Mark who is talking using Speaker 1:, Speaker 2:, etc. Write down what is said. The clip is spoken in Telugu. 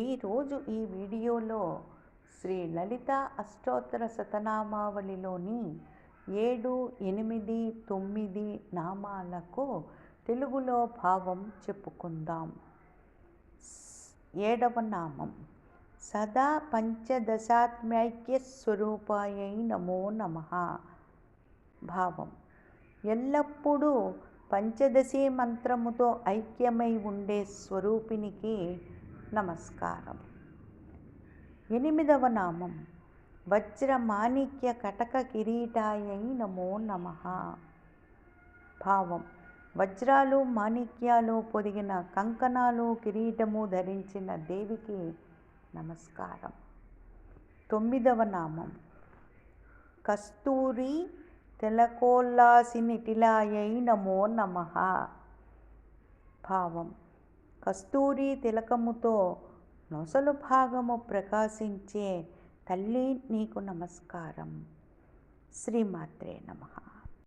Speaker 1: ఈరోజు ఈ వీడియోలో శ్రీ లలిత అష్టోత్తర శతనామావళిలోని 7, 8, 9 నామాలకు తెలుగులో భావం చెప్పుకుందాం. 7వ నామం సదా పంచదశాత్మ్యైక్య స్వరూపాయై నమో నమః. భావం ఎల్లప్పుడూ పంచదశి మంత్రముతో ఐక్యమై ఉండే స్వరూపినికి నమస్కారం. 8వ నామం వజ్రమాణిక్య కటక కిరీటాయై నమో నమః. భావం వజ్రాలు మాణిక్యాలు పొదిగిన కంకణాలు కిరీటము ధరించిన దేవికి నమస్కారం. 9వ నామం కస్తూరి తిలకోల్లాసినిటిలాయై నమో నమః. భావం కస్తూరి తిలకముతో నొసలు భాగము ప్రకాశించే తల్లి నీకు నమస్కారం. శ్రీమాత్రే నమః.